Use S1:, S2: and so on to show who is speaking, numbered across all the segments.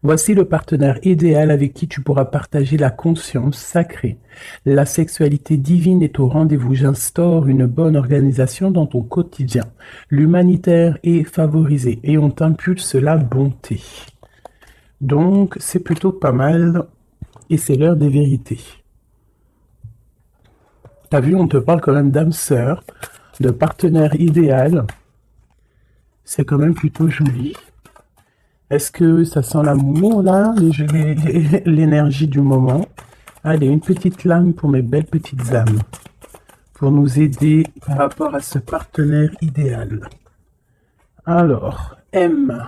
S1: Voici le partenaire idéal avec qui tu pourras partager la conscience sacrée. La sexualité divine est au rendez-vous. J'instaure une bonne organisation dans ton quotidien. L'humanitaire est favorisé et on t'impulse la bonté. Donc, c'est plutôt pas mal et c'est l'heure des vérités. T'as vu, on te parle quand même d'âme sœur, de partenaire idéal. C'est quand même plutôt joli. Est-ce que ça sent l'amour là, l'énergie du moment? Allez, une petite lame pour mes belles petites âmes, pour nous aider par rapport à ce partenaire idéal. Alors, M,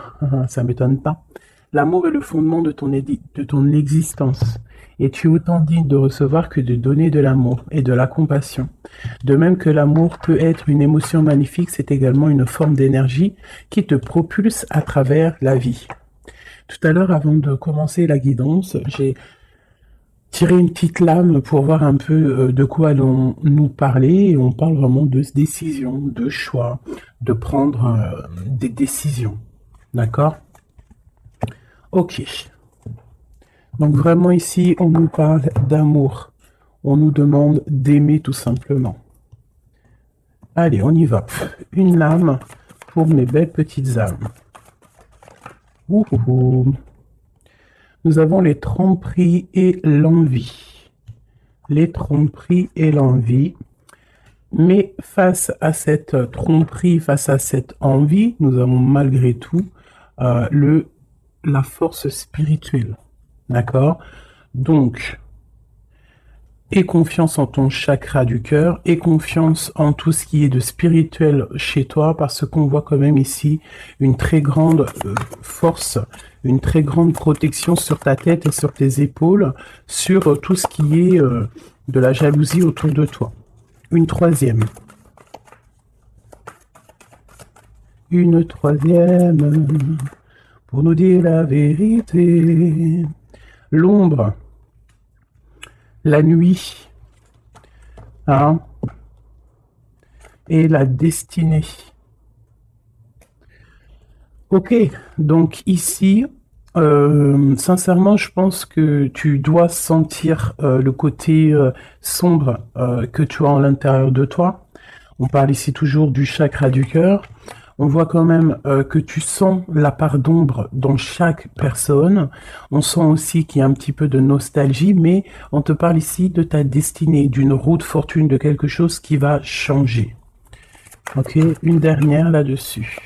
S1: ça m'étonne pas. L'amour est le fondement de ton existence. Et tu es autant digne de recevoir que de donner de l'amour et de la compassion. De même que l'amour peut être une émotion magnifique, c'est également une forme d'énergie qui te propulse à travers la vie. Tout à l'heure, avant de commencer la guidance, j'ai tiré une petite lame pour voir un peu de quoi allons-nous parler. Et on parle vraiment de décision, de choix, de prendre des décisions. D'accord? Ok. Donc vraiment ici, on nous parle d'amour. On nous demande d'aimer tout simplement. Allez, on y va. Une lame pour mes belles petites âmes. Ouh. Nous avons les tromperies et l'envie. Les tromperies et l'envie. Mais face à cette tromperie, face à cette envie, nous avons malgré tout la force spirituelle. D'accord? Donc, aie confiance en ton chakra du cœur, aie confiance en tout ce qui est de spirituel chez toi, parce qu'on voit quand même ici une très grande force, une très grande protection sur ta tête et sur tes épaules, sur tout ce qui est de la jalousie autour de toi. Une troisième. Une troisième, pour nous dire la vérité. L'ombre, la nuit, hein, et la destinée. Ok, donc ici, sincèrement, je pense que tu dois sentir le côté sombre que tu as à l'intérieur de toi. On parle ici toujours du chakra du cœur. On voit quand même que tu sens la part d'ombre dans chaque personne. On sent aussi qu'il y a un petit peu de nostalgie, mais on te parle ici de ta destinée, d'une roue de fortune, de quelque chose qui va changer. Ok, une dernière là-dessus.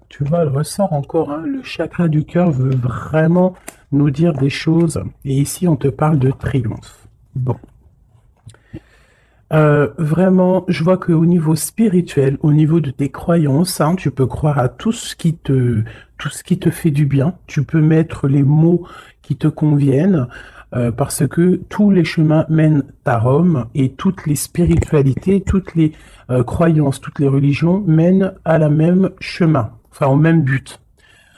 S1: Tu vois, elle ressort encore, hein, le chakra du cœur veut vraiment nous dire des choses. Et ici, on te parle de triomphe. Bon. Vraiment, je vois qu'au niveau spirituel, au niveau de tes croyances, hein, tu peux croire à tout ce qui te fait du bien. Tu peux mettre les mots qui te conviennent, parce que tous les chemins mènent à Rome et toutes les spiritualités, toutes les croyances, toutes les religions mènent à la même chemin, enfin au même but.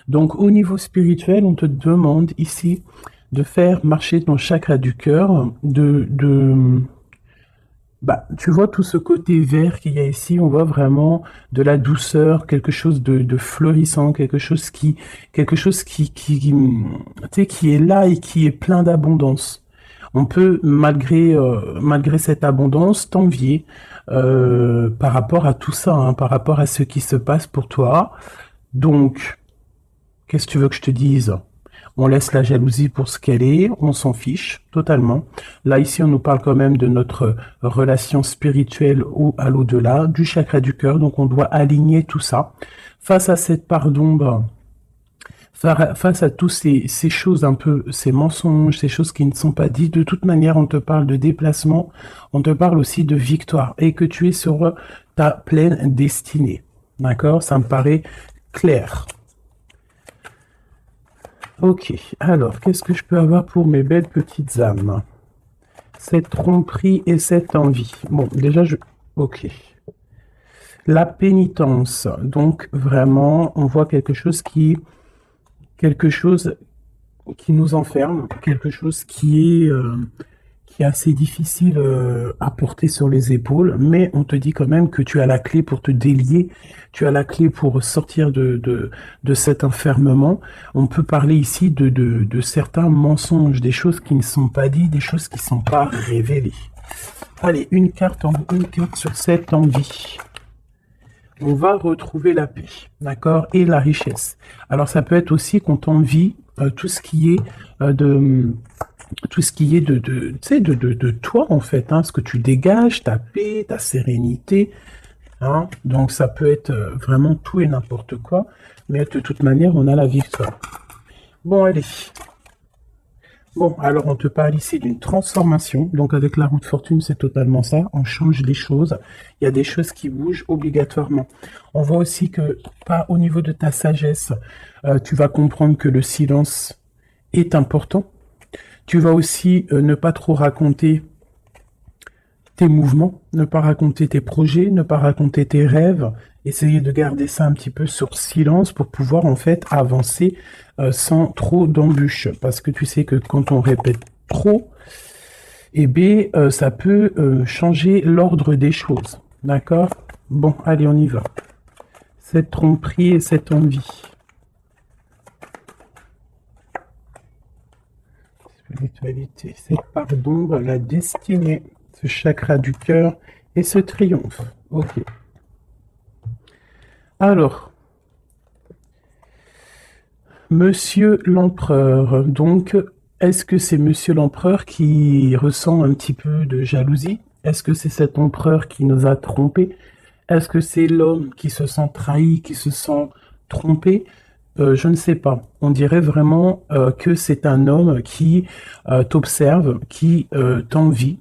S1: Donc au niveau spirituel, on te demande ici de faire marcher ton chakra du cœur, bah, tu vois tout ce côté vert qu'il y a ici, on voit vraiment de la douceur, quelque chose de fleurissant, quelque chose tu sais, qui est là et qui est plein d'abondance. On peut, malgré cette abondance, t'envier par rapport à tout ça, hein, par rapport à ce qui se passe pour toi. Donc, qu'est-ce que tu veux que je te dise? On laisse la jalousie pour ce qu'elle est, on s'en fiche totalement. Là, ici, on nous parle quand même de notre relation spirituelle ou à l'au-delà, du chakra du cœur, donc on doit aligner tout ça. Face à cette part d'ombre, face à tous ces choses un peu, ces mensonges, ces choses qui ne sont pas dites, de toute manière, on te parle de déplacement, on te parle aussi de victoire, et que tu es sur ta pleine destinée. D'accord? Ça me paraît clair. Ok, alors, qu'est-ce que je peux avoir pour mes belles petites âmes? Cette tromperie et cette envie. Bon, déjà, ok. La pénitence. Donc, vraiment, on voit quelque chose qui nous enferme, quelque chose qui est assez difficile à porter sur les épaules, mais on te dit quand même que tu as la clé pour te délier, tu as la clé pour sortir de cet enfermement. On peut parler ici de certains mensonges, des choses qui ne sont pas dites, des choses qui ne sont pas révélées. Allez, une carte sur cette envie. On va retrouver la paix, d'accord, et la richesse. Alors ça peut être aussi qu'on t'envie tout ce qui est tu sais, de toi en fait, hein, ce que tu dégages, ta paix, ta sérénité, hein. Donc ça peut être vraiment tout et n'importe quoi, mais de toute manière on a la victoire. Bon allez. Bon, alors on te parle ici d'une transformation. Donc avec la roue de fortune, c'est totalement ça. On change les choses. Il y a des choses qui bougent obligatoirement. On voit aussi que, pas au niveau de ta sagesse, tu vas comprendre que le silence est important. Tu vas aussi ne pas trop raconter tes mouvements, ne pas raconter tes projets, ne pas raconter tes rêves. Essayer de garder ça un petit peu sur silence pour pouvoir en fait avancer sans trop d'embûches. Parce que tu sais que quand on répète trop, eh bien, ça peut changer l'ordre des choses. D'accord? Bon, allez, on y va. Cette tromperie et cette envie. Spiritualité, cette part d'ombre, la destinée, ce chakra du cœur et ce triomphe. Ok. Alors, Monsieur l'Empereur, donc, est-ce que c'est Monsieur l'Empereur qui ressent un petit peu de jalousie? Est-ce que c'est cet empereur qui nous a trompés? Est-ce que c'est l'homme qui se sent trahi, qui se sent trompé? Je ne sais pas. On dirait vraiment que c'est un homme qui t'observe, qui t'envie.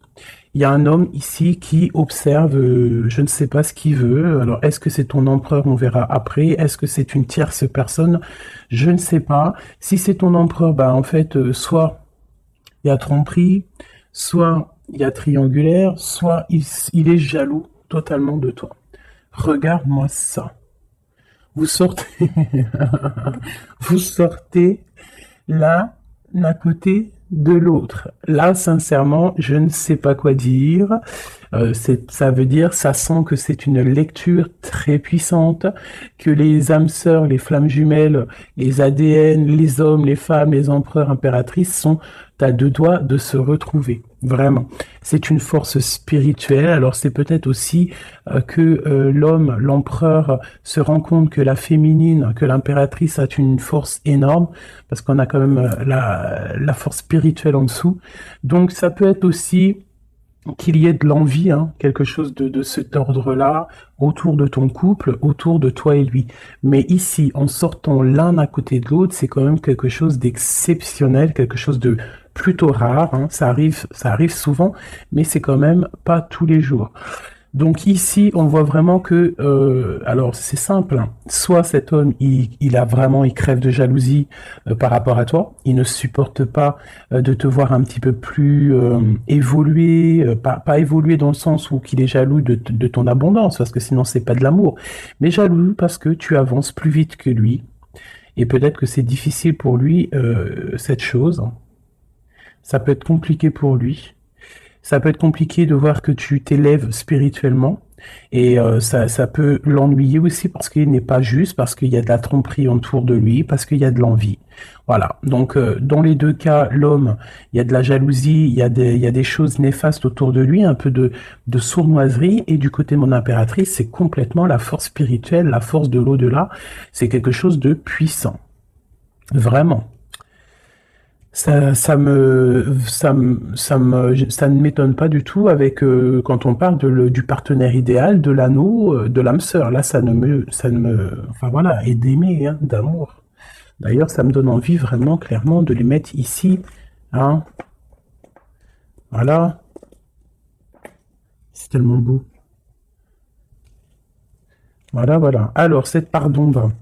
S1: Il y a un homme ici qui observe, je ne sais pas ce qu'il veut. Alors, est-ce que c'est ton empereur? On verra après. Est-ce que c'est une tierce personne? Je ne sais pas. Si c'est ton empereur, bah, en fait, soit il y a tromperie, soit il y a triangulaire, soit il est jaloux totalement de toi. Regarde-moi ça. Vous sortez, vous sortez l'un à côté de l'autre. Là, sincèrement, je ne sais pas quoi dire. Ça veut dire, ça sent que c'est une lecture très puissante, que les âmes sœurs, les flammes jumelles, les ADN, les hommes, les femmes, les empereurs, impératrices sont à deux doigts de se retrouver. Vraiment. C'est une force spirituelle. Alors c'est peut-être aussi que l'homme, l'empereur, se rend compte que la féminine, que l'impératrice a une force énorme, parce qu'on a quand même la force spirituelle en dessous. Donc ça peut être aussi qu'il y ait de l'envie, hein, quelque chose de cet ordre-là, autour de ton couple, autour de toi et lui. Mais ici, en sortant l'un à côté de l'autre, c'est quand même quelque chose d'exceptionnel, quelque chose de plutôt rare, hein. Ça arrive souvent, mais c'est quand même pas tous les jours. Donc ici, on voit vraiment que, alors c'est simple, hein. Soit cet homme, il crève de jalousie par rapport à toi, il ne supporte pas de te voir un petit peu plus évoluer, pas évoluer dans le sens où qu'il est jaloux de ton abondance, parce que sinon c'est pas de l'amour, mais jaloux parce que tu avances plus vite que lui, et peut-être que c'est difficile pour lui cette chose, ça peut être compliqué pour lui. Ça peut être compliqué de voir que tu t'élèves spirituellement et ça peut l'ennuyer aussi parce qu'il n'est pas juste, parce qu'il y a de la tromperie autour de lui, parce qu'il y a de l'envie. Voilà. Donc dans les deux cas, l'homme, il y a de la jalousie, il y a des choses néfastes autour de lui, un peu de sournoiserie. Et du côté de mon impératrice, c'est complètement la force spirituelle, la force de l'au-delà. C'est quelque chose de puissant. Vraiment. Ça ne m'étonne pas du tout avec quand on parle du partenaire idéal, de l'anneau, de l'âme sœur. Là, enfin voilà, et d'aimer, hein, d'amour. D'ailleurs, ça me donne envie vraiment, clairement, de les mettre ici, hein. Voilà. C'est tellement beau. Voilà, voilà. Alors, cette part d'ombre.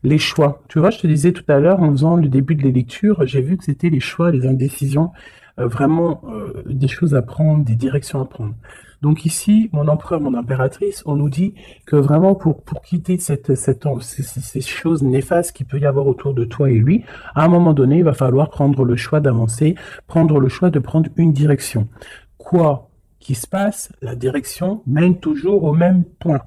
S1: les choix. Tu vois, je te disais tout à l'heure, en faisant le début de les lectures, j'ai vu que c'était les choix, les indécisions, vraiment des choses à prendre, des directions à prendre. Donc ici, mon empereur, mon impératrice, on nous dit que vraiment pour quitter ces choses néfastes qu'il peut y avoir autour de toi et lui, à un moment donné, il va falloir prendre le choix d'avancer, prendre le choix de prendre une direction. Quoi qu'il se passe, la direction mène toujours au même point.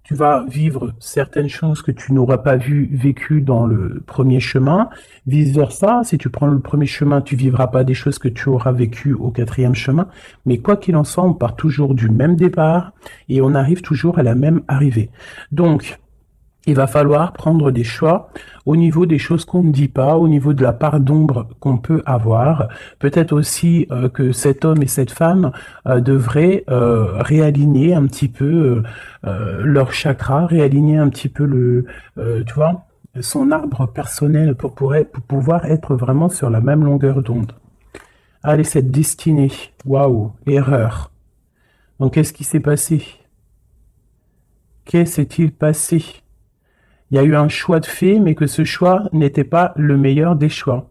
S1: Tu vas vivre certaines choses que tu n'auras pas vécues dans le premier chemin. Vice versa, si tu prends le premier chemin, tu vivras pas des choses que tu auras vécues au quatrième chemin. Mais quoi qu'il en soit, on part toujours du même départ et on arrive toujours à la même arrivée. Donc, il va falloir prendre des choix au niveau des choses qu'on ne dit pas, au niveau de la part d'ombre qu'on peut avoir. Peut-être aussi que cet homme et cette femme devraient réaligner un petit peu leur chakra, réaligner un petit peu tu vois, son arbre personnel pour pouvoir être vraiment sur la même longueur d'onde. Allez, cette destinée, waouh, erreur. Donc, qu'est-ce qui s'est passé? Qu'est-ce s'est-il passé? Il y a eu un choix de fait, mais que ce choix n'était pas le meilleur des choix.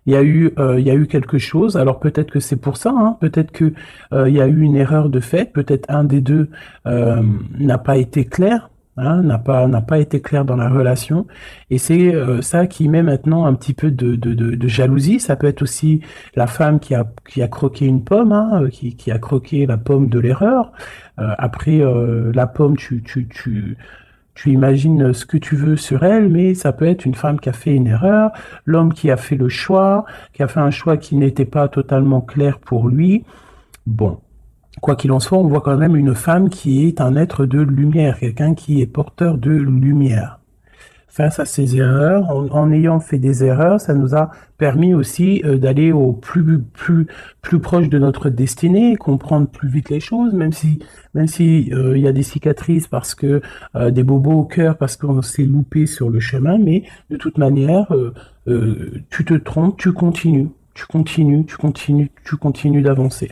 S1: Il y a eu quelque chose. Alors peut-être que c'est pour ça, hein, peut-être que il y a eu une erreur de fait. Peut-être un des deux n'a pas été clair, hein, n'a pas été clair dans la relation. Et c'est ça qui met maintenant un petit peu de jalousie. Ça peut être aussi la femme qui a croqué une pomme, hein, qui a croqué la pomme de l'erreur. Après la pomme, tu imagines ce que tu veux sur elle, mais ça peut être une femme qui a fait une erreur, l'homme qui a fait le choix, qui a fait un choix qui n'était pas totalement clair pour lui. Bon, quoi qu'il en soit, on voit quand même une femme qui est un être de lumière, quelqu'un qui est porteur de lumière. Face à ces erreurs, en ayant fait des erreurs, ça nous a permis aussi d'aller au plus proche de notre destinée, comprendre plus vite les choses, même si il y a des cicatrices parce que des bobos au cœur parce qu'on s'est loupé sur le chemin, mais de toute manière, tu te trompes, tu continues, tu continues d'avancer.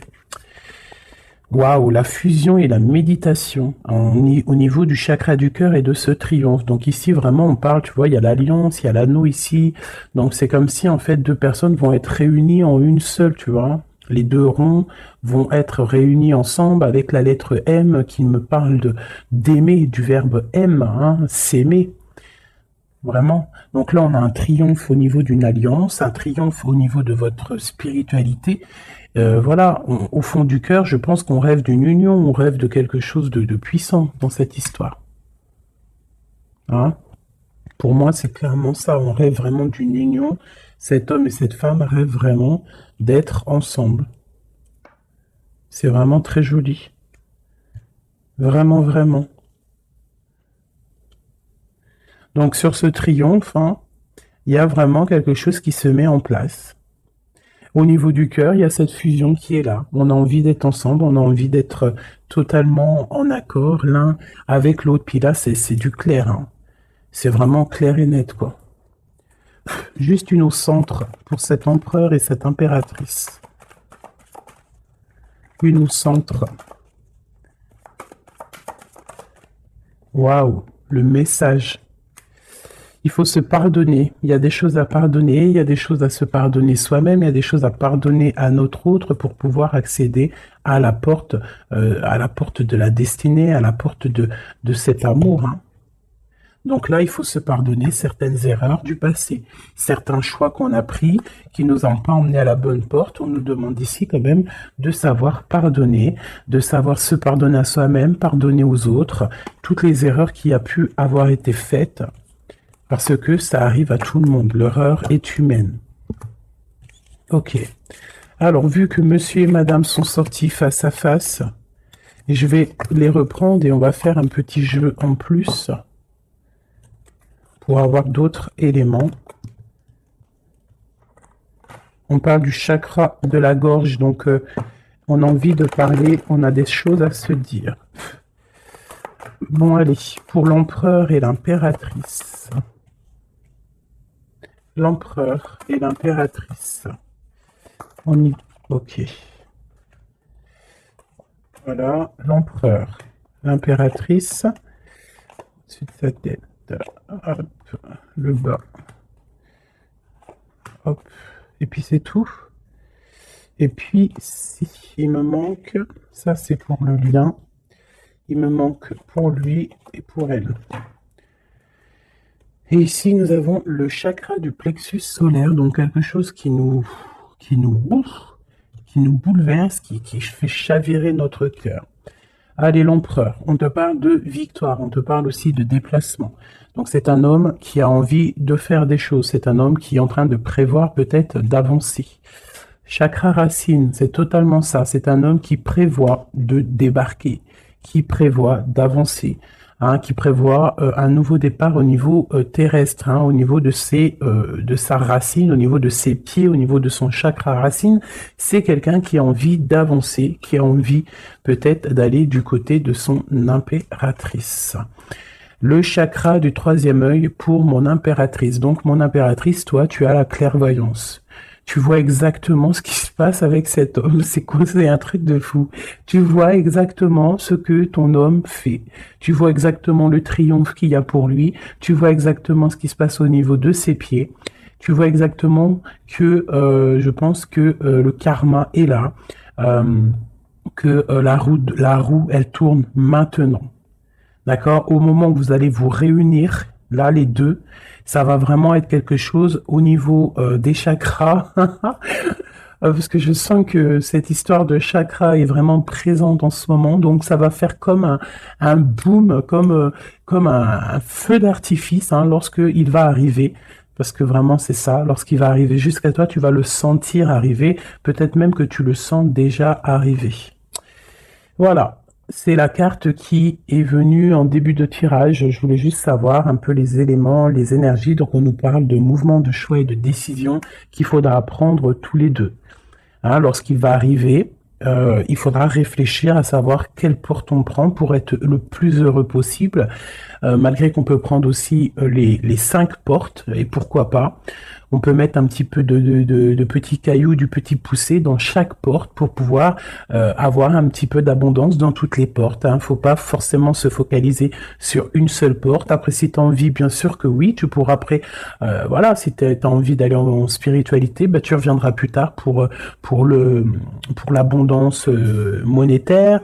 S1: Waouh, la fusion et la méditation au niveau du chakra du cœur et de ce triomphe. Donc ici, vraiment, on parle, tu vois, il y a l'alliance, il y a l'anneau ici. Donc c'est comme si, en fait, deux personnes vont être réunies en une seule, tu vois. Les deux ronds vont être réunis ensemble avec la lettre M qui me parle d'aimer, du verbe aime, hein, s'aimer. Vraiment. Donc là, on a un triomphe au niveau d'une alliance, un triomphe au niveau de votre spiritualité. Voilà, au fond du cœur, je pense qu'on rêve d'une union, on rêve de quelque chose de puissant dans cette histoire. Hein? Pour moi, c'est clairement ça. On rêve vraiment d'une union. Cet homme et cette femme rêvent vraiment d'être ensemble. C'est vraiment très joli. Vraiment, vraiment. Donc sur ce triomphe, hein, il y a vraiment quelque chose qui se met en place. Au niveau du cœur, il y a cette fusion qui est là. On a envie d'être ensemble, on a envie d'être totalement en accord l'un avec l'autre. Puis là, c'est du clair. Hein. C'est vraiment clair et net, quoi. Juste une au centre pour cet empereur et cette impératrice. Une au centre. Waouh, le message. Il faut se pardonner. Il y a des choses à pardonner, il y a des choses à se pardonner soi-même, il y a des choses à pardonner à notre autre pour pouvoir accéder à la porte de la destinée, à la porte de cet amour. Hein. Donc là, il faut se pardonner certaines erreurs du passé, certains choix qu'on a pris qui nous ont pas emmenés à la bonne porte. On nous demande ici quand même de savoir pardonner, de savoir se pardonner à soi-même, pardonner aux autres, toutes les erreurs qui a pu avoir été faites. Parce que ça arrive à tout le monde. L'erreur est humaine. Ok. Alors, vu que monsieur et madame sont sortis face à face, je vais les reprendre et on va faire un petit jeu en plus pour avoir d'autres éléments. On parle du chakra de la gorge, donc on a envie de parler, on a des choses à se dire. Bon, allez, pour l'empereur et l'impératrice. L'empereur et l'impératrice. On y... Ok. Voilà, l'empereur. L'impératrice. Au-dessus de sa tête. Hop. le bas. Hop. Et puis c'est tout. Et puis, si il me manque, ça c'est pour le lien. Il me manque pour lui et pour elle. Et ici, nous avons le chakra du plexus solaire, donc quelque chose qui nous bouleverse, qui fait chavirer notre cœur. Allez, l'empereur, on te parle de victoire, on te parle aussi de déplacement. Donc c'est un homme qui a envie de faire des choses, c'est un homme qui est en train de prévoir peut-être d'avancer. Chakra racine, c'est totalement ça, c'est un homme qui prévoit de débarquer, qui prévoit d'avancer, qui prévoit un nouveau départ au niveau terrestre, au niveau de sa racine, au niveau de ses pieds, au niveau de son chakra racine. C'est quelqu'un qui a envie d'avancer, qui a envie peut-être d'aller du côté de son impératrice. Le chakra du troisième œil pour mon impératrice. Donc mon impératrice, toi, tu as la clairvoyance. Tu vois exactement ce qui se passe avec cet homme. C'est quoi? C'est un truc de fou. Tu vois exactement ce que ton homme fait. Tu vois exactement le triomphe qu'il y a pour lui. Tu vois exactement ce qui se passe au niveau de ses pieds. Tu vois exactement que je pense que le karma est là, que la roue, elle tourne maintenant. D'accord? Au moment où vous allez vous réunir, là, les deux, ça va vraiment être quelque chose au niveau des chakras. Parce que je sens que cette histoire de chakra est vraiment présente en ce moment. Donc, ça va faire comme un boom, comme un feu d'artifice lorsqu'il va arriver. Parce que vraiment, c'est ça. Lorsqu'il va arriver jusqu'à toi, tu vas le sentir arriver. Peut-être même que tu le sens déjà arriver. Voilà. C'est la carte qui est venue en début de tirage. Je voulais juste savoir un peu les éléments, les énergies. Donc, on nous parle de mouvement, de choix et de décision qu'il faudra prendre tous les deux. Lorsqu'il va arriver, il faudra réfléchir à savoir quelle porte on prend pour être le plus heureux possible, malgré qu'on peut prendre aussi les 5 portes, et pourquoi pas. On peut mettre un petit peu de petits cailloux, du petit poussé dans chaque porte pour pouvoir avoir un petit peu d'abondance dans toutes les portes. Faut pas forcément se focaliser sur une seule porte. Après, si tu as envie, bien sûr que oui, tu pourras après, si tu as envie d'aller en spiritualité, tu reviendras plus tard pour l'abondance monétaire.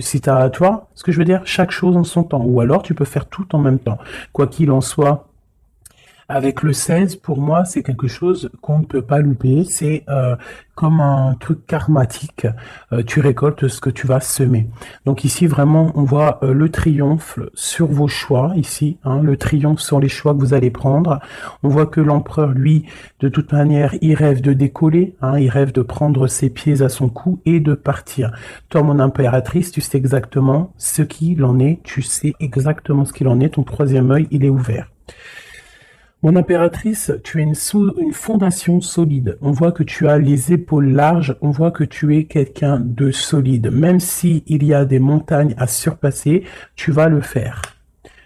S1: Si tu as, tu vois, ce que je veux dire, chaque chose en son temps. Ou alors, tu peux faire tout en même temps. Quoi qu'il en soit, avec le 16, pour moi, c'est quelque chose qu'on ne peut pas louper. C'est comme un truc karmatique. Tu récoltes ce que tu vas semer. Donc ici, vraiment, on voit le triomphe sur vos choix, ici. Le triomphe sur les choix que vous allez prendre. On voit que l'empereur, lui, de toute manière, il rêve de décoller. Il rêve de prendre ses pieds à son cou et de partir. Toi, mon impératrice, tu sais exactement ce qu'il en est. Tu sais exactement ce qu'il en est. Ton troisième œil, il est ouvert. Mon impératrice, tu as une fondation solide. On voit que tu as les épaules larges. On voit que tu es quelqu'un de solide. Même s'il y a des montagnes à surpasser, tu vas le faire.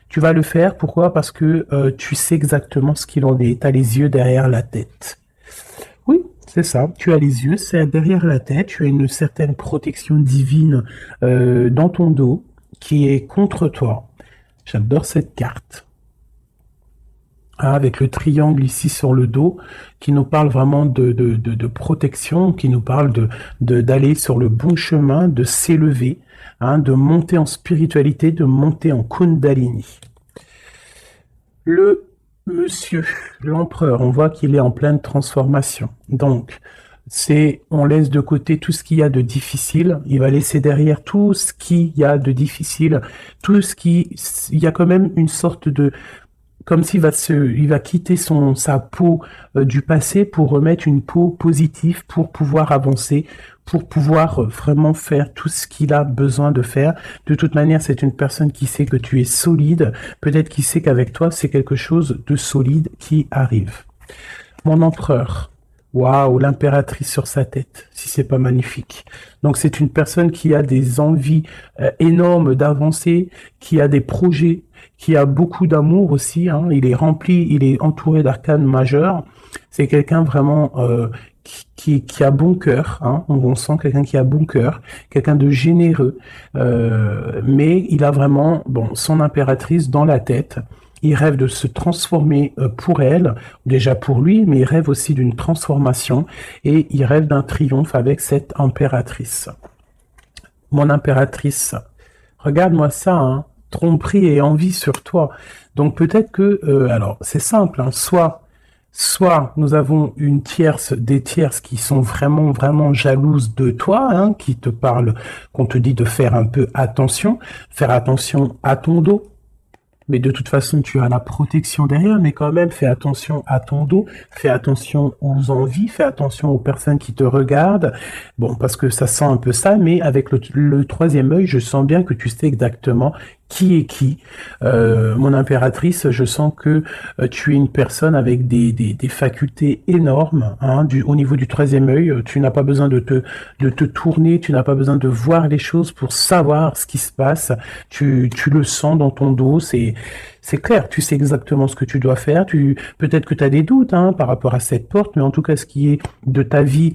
S1: Tu vas le faire, pourquoi? Parce que tu sais exactement ce qu'il en est. Tu as les yeux derrière la tête. Oui, c'est ça. Tu as les yeux, c'est derrière la tête. Tu as une certaine protection divine dans ton dos qui est contre toi. J'adore cette carte. Avec le triangle ici sur le dos, qui nous parle vraiment de protection, qui nous parle d'aller sur le bon chemin, de s'élever, de monter en spiritualité, de monter en Kundalini. Le monsieur, l'empereur, on voit qu'il est en pleine transformation. Donc, on laisse de côté tout ce qu'il y a de difficile, il va laisser derrière tout ce qu'il y a de difficile, il y a quand même une sorte de, comme s'il va quitter sa peau du passé pour remettre une peau positive pour pouvoir avancer, pour pouvoir vraiment faire tout ce qu'il a besoin de faire. De toute manière, c'est une personne qui sait que tu es solide. Peut-être qu'il sait qu'avec toi, c'est quelque chose de solide qui arrive. Mon empereur. Waouh, l'impératrice sur sa tête, si c'est pas magnifique. Donc c'est une personne qui a des envies énormes d'avancer, qui a des projets, qui a beaucoup d'amour aussi. Il est rempli, il est entouré d'arcanes majeures. C'est quelqu'un vraiment qui a bon cœur. On sent quelqu'un qui a bon cœur, quelqu'un de généreux. Mais il a vraiment son impératrice dans la tête. il rêve de se transformer pour elle, déjà pour lui, mais il rêve aussi d'une transformation et il rêve d'un triomphe avec cette impératrice. Mon impératrice, regarde-moi ça, hein, tromperie et envie sur toi. Donc peut-être que, alors c'est simple, hein, soit nous avons une tierce, des tierces qui sont vraiment, vraiment jalouses de toi, hein, qui te parlent, qu'on te dit de faire un peu attention, faire attention à ton dos. Mais de toute façon, tu as la protection derrière, mais quand même, fais attention à ton dos, fais attention aux envies, fais attention aux personnes qui te regardent. Bon, parce que ça sent un peu ça, mais avec le troisième œil, je sens bien que tu sais exactement qui est qui. Mon impératrice, je sens que tu es une personne avec des facultés énormes, hein, au niveau du troisième œil. Tu n'as pas besoin de te tourner, tu n'as pas besoin de voir les choses pour savoir ce qui se passe. Tu le sens dans ton dos, c'est clair, tu sais exactement ce que tu dois faire. Peut-être que tu as des doutes, hein, par rapport à cette porte, mais en tout cas, ce qui est de ta vie,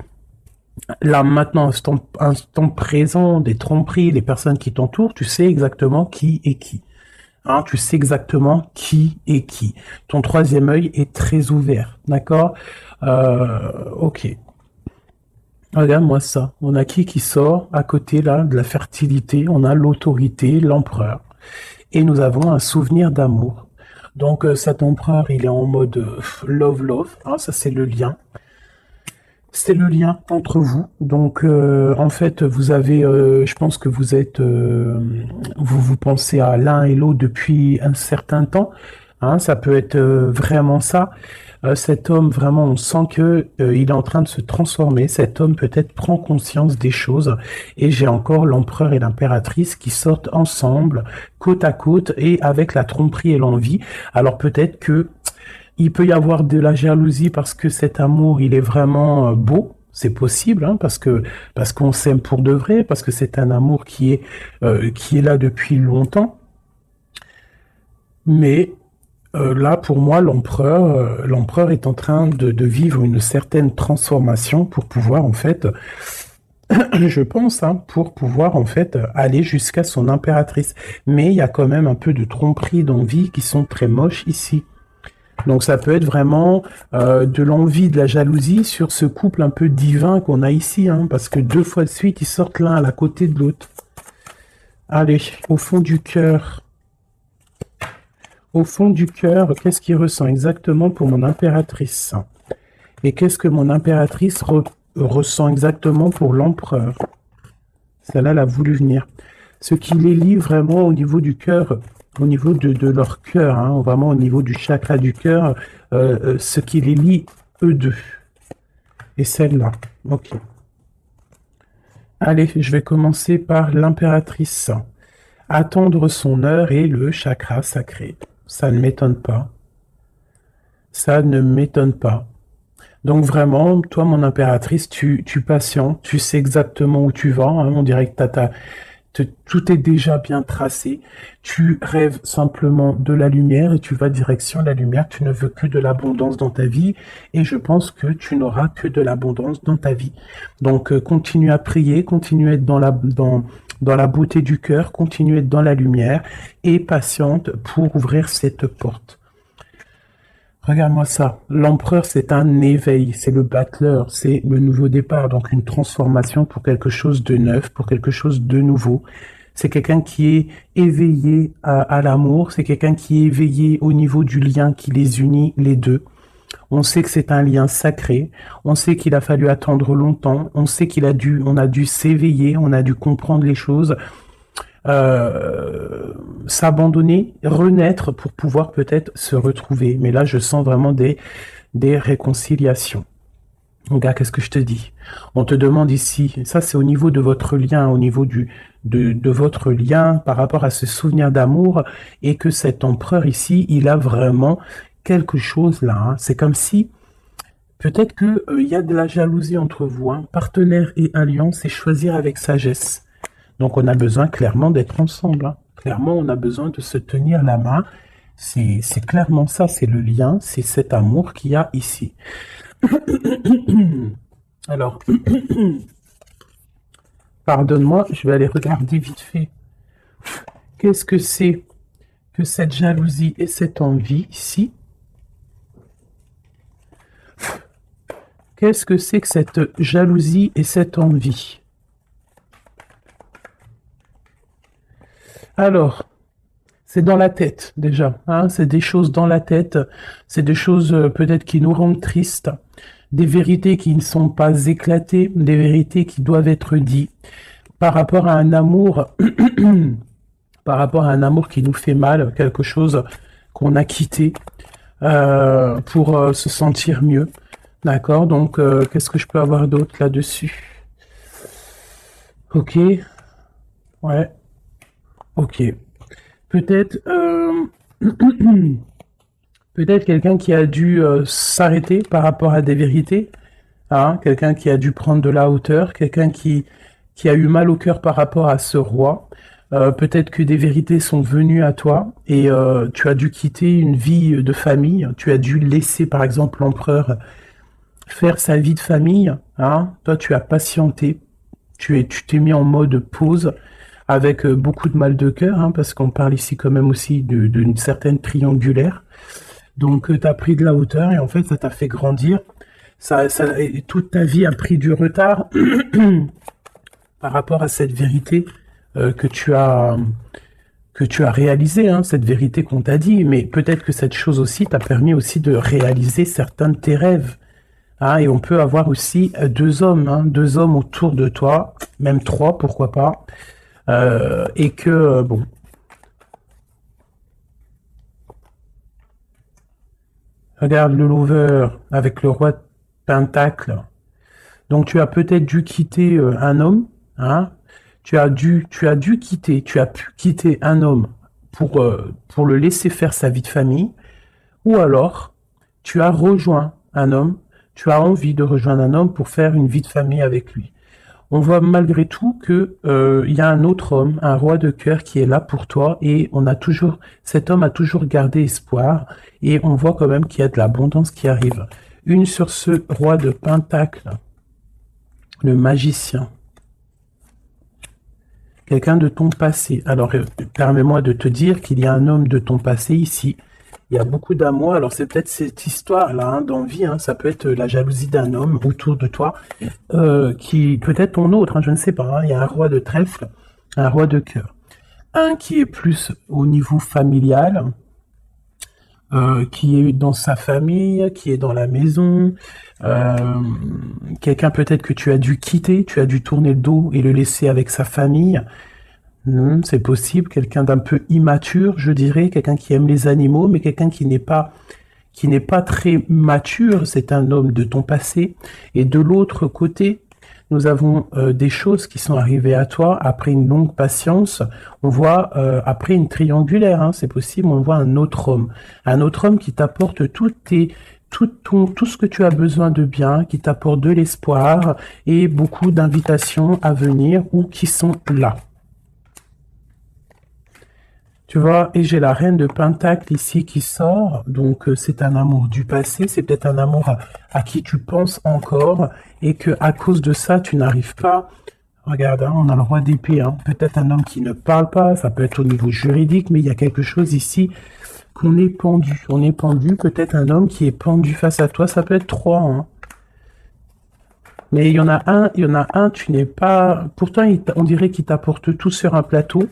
S1: là, maintenant, instant présent, des tromperies, les personnes qui t'entourent, tu sais exactement qui est qui. Hein, tu sais exactement qui est qui. Ton troisième œil est très ouvert, d'accord? Ok. Regarde-moi ça. On a qui sort à côté, là, de la fertilité. On a l'autorité, l'empereur. Et nous avons un souvenir d'amour. Donc, cet empereur, il est en mode love. Hein, ça, c'est le lien. C'est le lien entre vous. Donc, en fait, vous avez, je pense que vous êtes, vous pensez à l'un et l'autre depuis un certain temps. Hein, ça peut être vraiment ça. Cet homme, vraiment, on sent que il est en train de se transformer. Cet homme peut-être prend conscience des choses. Et j'ai encore l'empereur et l'impératrice qui sortent ensemble, côte à côte, et avec la tromperie et l'envie. Alors peut-être que il peut y avoir de la jalousie parce que cet amour, il est vraiment beau. C'est possible, hein, parce qu'on s'aime pour de vrai, parce que c'est un amour qui est là depuis longtemps. Mais là, pour moi, l'empereur est en train de vivre une certaine transformation pour pouvoir, en fait, je pense, hein, pour pouvoir, en fait, aller jusqu'à son impératrice. Mais il y a quand même un peu de tromperie, d'envie qui sont très moches ici. Donc ça peut être vraiment de l'envie, de la jalousie sur ce couple un peu divin qu'on a ici, hein, parce que 2 fois de suite, ils sortent l'un à la côté de l'autre. Allez, au fond du cœur. Au fond du cœur, qu'est-ce qu'il ressent exactement pour mon impératrice? Et qu'est-ce que mon impératrice ressent exactement pour l'empereur? Celle-là, elle a voulu venir. Ce qui les lie vraiment au niveau du cœur, au niveau de leur cœur, hein, vraiment au niveau du chakra du cœur, ce qui les lie, eux deux. Et celle-là. Ok. Allez, je vais commencer par l'impératrice. Attendre son heure et le chakra sacré. Ça ne m'étonne pas. Ça ne m'étonne pas. Donc vraiment, toi, mon impératrice, tu patientes, tu sais exactement où tu vas. Hein, on dirait que tout est déjà bien tracé. Tu rêves simplement de la lumière et tu vas direction la lumière. Tu ne veux que de l'abondance dans ta vie et je pense que tu n'auras que de l'abondance dans ta vie. Donc continue à prier, continue à être dans la beauté du cœur, continue à être dans la lumière et patiente pour ouvrir cette porte. Regarde-moi ça. L'empereur, c'est un éveil, c'est le battleur, c'est le nouveau départ, donc une transformation pour quelque chose de neuf, pour quelque chose de nouveau. C'est quelqu'un qui est éveillé à l'amour, c'est quelqu'un qui est éveillé au niveau du lien qui les unit, les deux. On sait que c'est un lien sacré, on sait qu'il a fallu attendre longtemps, on sait on a dû s'éveiller, on a dû comprendre les choses, s'abandonner, renaître pour pouvoir peut-être se retrouver. Mais là, je sens vraiment des réconciliations. Regarde, qu'est-ce que je te dis? On te demande ici, ça c'est au niveau de votre lien, au niveau de votre lien par rapport à ce souvenir d'amour, et que cet empereur ici, il a vraiment quelque chose là. Hein. C'est comme si, peut-être que il y a de la jalousie entre vous, hein. Partenaire et alliance, et choisir avec sagesse. Donc on a besoin clairement d'être ensemble. Hein. Clairement, on a besoin de se tenir la main. C'est clairement ça, c'est le lien, c'est cet amour qu'il y a ici. Alors, pardonne-moi, je vais aller regarder vite fait. Qu'est-ce que c'est que cette jalousie et cette envie ici, qu'est-ce que c'est que cette jalousie et cette envie? Alors, c'est dans la tête déjà, hein, c'est des choses dans la tête, c'est des choses peut-être qui nous rendent tristes, des vérités qui ne sont pas éclatées, des vérités qui doivent être dites par rapport à un amour, par rapport à un amour qui nous fait mal, quelque chose qu'on a quitté pour se sentir mieux. D'accord, donc qu'est-ce que je peux avoir d'autre là-dessus? Ok, ouais, ok. Peut-être peut-être quelqu'un qui a dû s'arrêter par rapport à des vérités, hein, quelqu'un qui a dû prendre de la hauteur, quelqu'un qui a eu mal au cœur par rapport à ce roi. Peut-être que des vérités sont venues à toi et tu as dû quitter une vie de famille, tu as dû laisser par exemple l'empereur faire sa vie de famille, hein. Toi tu as patienté, tu t'es mis en mode pause avec beaucoup de mal de cœur, hein, parce qu'on parle ici quand même aussi d'une certaine triangulaire. Donc tu as pris de la hauteur et en fait ça t'a fait grandir. Toute ta vie a pris du retard par rapport à cette vérité que tu as réalisée, hein, cette vérité qu'on t'a dit. Mais peut-être que cette chose aussi t'a permis aussi de réaliser certains de tes rêves. Hein, et on peut avoir aussi deux hommes, hein, deux hommes autour de toi, même trois, pourquoi pas. Et que, bon, regarde le lover avec le roi de Pentacle. Donc tu as peut-être dû quitter un homme, hein. Tu as pu quitter un homme pour le laisser faire sa vie de famille, ou alors tu as rejoint un homme, tu as envie de rejoindre un homme pour faire une vie de famille avec lui. On voit malgré tout que y a un autre homme, un roi de cœur qui est là pour toi et cet homme a toujours gardé espoir et on voit quand même qu'il y a de l'abondance qui arrive. Une sur ce roi de Pentacle, le magicien. Quelqu'un de ton passé. Alors, permets-moi de te dire qu'il y a un homme de ton passé ici. Il y a beaucoup d'amour. Alors, c'est peut-être cette histoire-là, hein, d'envie. Hein, ça peut être la jalousie d'un homme autour de toi, qui peut-être ton autre, hein, je ne sais pas. Hein, il y a un roi de trèfle, un roi de cœur. Un qui est plus au niveau familial, qui est dans sa famille, qui est dans la maison. Quelqu'un peut-être que tu as dû quitter, tu as dû tourner le dos et le laisser avec sa famille. C'est possible, quelqu'un d'un peu immature, je dirais, quelqu'un qui aime les animaux, mais quelqu'un qui n'est pas très mature, c'est un homme de ton passé. Et de l'autre côté, nous avons des choses qui sont arrivées à toi après une longue patience. On voit, après une triangulaire, hein, c'est possible, on voit un autre homme qui t'apporte tout ce que tu as besoin de bien, qui t'apporte de l'espoir et beaucoup d'invitations à venir ou qui sont là. Tu vois, et j'ai la reine de Pentacle ici qui sort, donc c'est un amour du passé, c'est peut-être un amour à qui tu penses encore, et que à cause de ça, tu n'arrives pas. Regarde, hein, on a le roi d'épée, hein, peut-être un homme qui ne parle pas, ça peut être au niveau juridique, mais il y a quelque chose ici qu'on est pendu. On est pendu, peut-être un homme qui est pendu face à toi, ça peut être trois, hein. Mais il y en a un, tu n'es pas... Pourtant, on dirait qu'il t'apporte tout sur un plateau,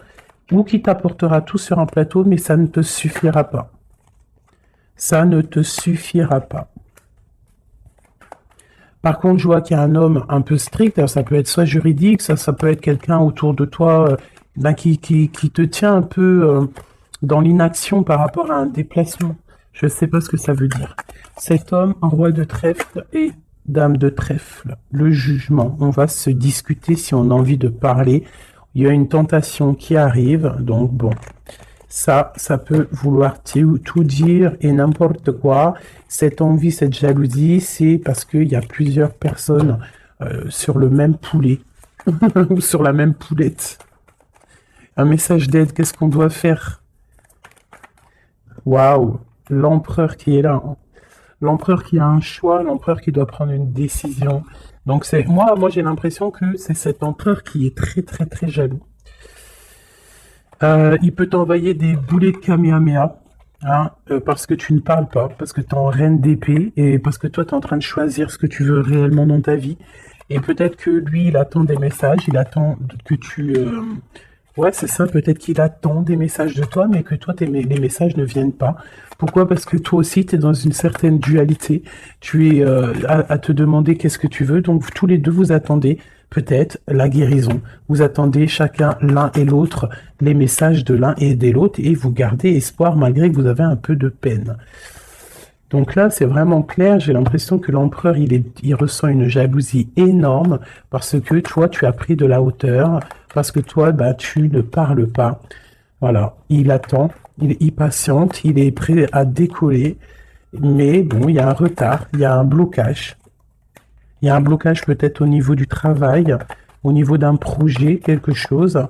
S1: ou qui t'apportera tout sur un plateau, mais ça ne te suffira pas. Ça ne te suffira pas. Par contre, je vois qu'il y a un homme un peu strict, alors ça peut être soit juridique, ça peut être quelqu'un autour de toi qui te tient un peu dans l'inaction par rapport à un déplacement. Je ne sais pas ce que ça veut dire. Cet homme, roi de trèfle et dame de trèfle, le jugement. On va se discuter si on a envie de parler. Il y a une tentation qui arrive, donc bon, ça peut vouloir tout dire et n'importe quoi. Cette envie, cette jalousie, c'est parce qu'il y a plusieurs personnes sur le même poulet, ou sur la même poulette. Un message d'aide, qu'est-ce qu'on doit faire? Waouh, l'empereur qui est là, hein. L'empereur qui a un choix, l'empereur qui doit prendre une décision. Donc moi j'ai l'impression que c'est cet empereur qui est très très très jaloux. Il peut t'envoyer des boulets de Kamehameha, hein, parce que tu ne parles pas, parce que tu es en reine d'épée, et parce que toi, tu es en train de choisir ce que tu veux réellement dans ta vie. Et peut-être que lui, il attend des messages, il attend que tu... Ouais, c'est ça, peut-être qu'il attend des messages de toi, mais que toi, les messages ne viennent pas. Pourquoi? Parce que toi aussi, tu es dans une certaine dualité. Tu es à te demander qu'est-ce que tu veux. Donc, tous les deux, vous attendez peut-être la guérison. Vous attendez chacun, l'un et l'autre, les messages de l'un et de l'autre, et vous gardez espoir malgré que vous avez un peu de peine. Donc là, c'est vraiment clair. J'ai l'impression que l'empereur, il ressent une jalousie énorme parce que toi, tu as pris de la hauteur, parce que toi, bah, tu ne parles pas. Voilà, il attend, il est impatiente, il est prêt à décoller. Mais bon, il y a un retard, il y a un blocage. Il y a un blocage peut-être au niveau du travail, au niveau d'un projet, quelque chose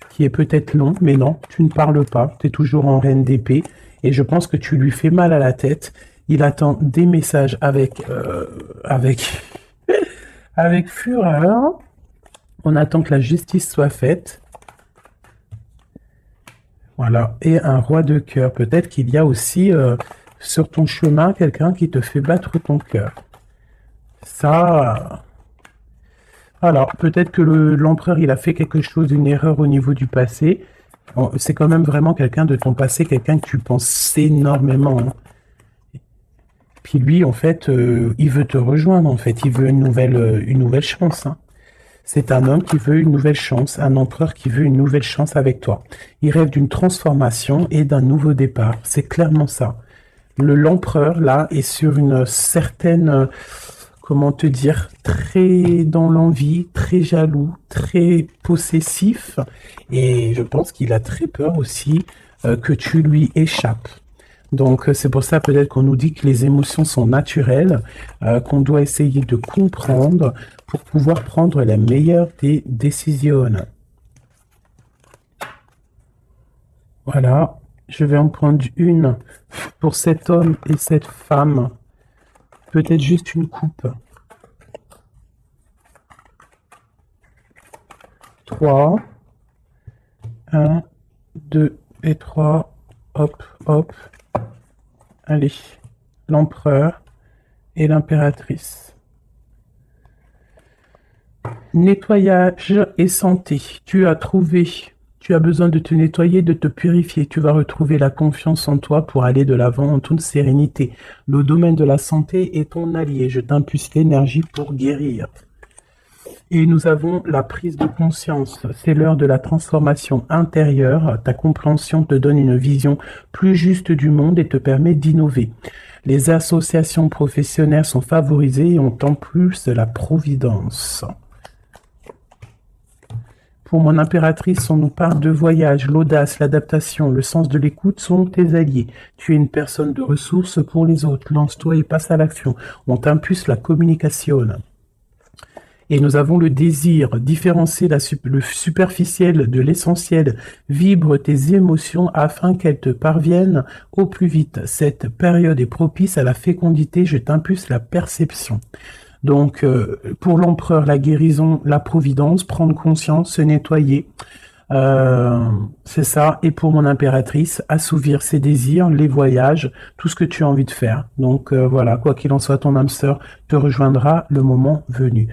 S1: qui est peut-être long, mais non, tu ne parles pas. Tu es toujours en reine d'épée et je pense que tu lui fais mal à la tête. Il attend des messages avec fureur. On attend que la justice soit faite. Voilà. Et un roi de cœur. Peut-être qu'il y a aussi sur ton chemin quelqu'un qui te fait battre ton cœur. Ça... Alors, peut-être que l'empereur, il a fait quelque chose, une erreur au niveau du passé. Bon, c'est quand même vraiment quelqu'un de ton passé, quelqu'un que tu penses énormément, hein. Puis lui, en fait, il veut te rejoindre, en fait. Il veut une nouvelle chance, hein. C'est un homme qui veut une nouvelle chance, un empereur qui veut une nouvelle chance avec toi. Il rêve d'une transformation et d'un nouveau départ. C'est clairement ça. L'empereur, là, est sur une certaine, comment te dire, très dans l'envie, très jaloux, très possessif. Et je pense qu'il a très peur aussi que tu lui échappes. Donc c'est pour ça peut-être qu'on nous dit que les émotions sont naturelles, qu'on doit essayer de comprendre pour pouvoir prendre la meilleure des décisions. Voilà, je vais en prendre une pour cet homme et cette femme. Peut-être juste une coupe. 3, 1, 2 et 3, hop, hop. Allez, l'empereur et l'impératrice. Nettoyage et santé. Tu as besoin de te nettoyer, de te purifier. Tu vas retrouver la confiance en toi pour aller de l'avant en toute sérénité. Le domaine de la santé est ton allié. Je t'impulse l'énergie pour guérir. Et nous avons la prise de conscience. C'est l'heure de la transformation intérieure. Ta compréhension te donne une vision plus juste du monde et te permet d'innover. Les associations professionnelles sont favorisées et ont en plus de la providence. Pour mon impératrice, on nous parle de voyage, l'audace, l'adaptation, le sens de l'écoute sont tes alliés. Tu es une personne de ressources pour les autres. Lance-toi et passe à l'action. On t'impulse la communication. Et nous avons le désir, différencier le superficiel de l'essentiel. Vibre tes émotions afin qu'elles te parviennent au plus vite. Cette période est propice à la fécondité, je t'impulse la perception. Donc, pour l'empereur, la guérison, la providence, prendre conscience, se nettoyer, c'est ça. Et pour mon impératrice, assouvir ses désirs, les voyages, tout ce que tu as envie de faire. Donc voilà, quoi qu'il en soit, ton âme sœur te rejoindra le moment venu.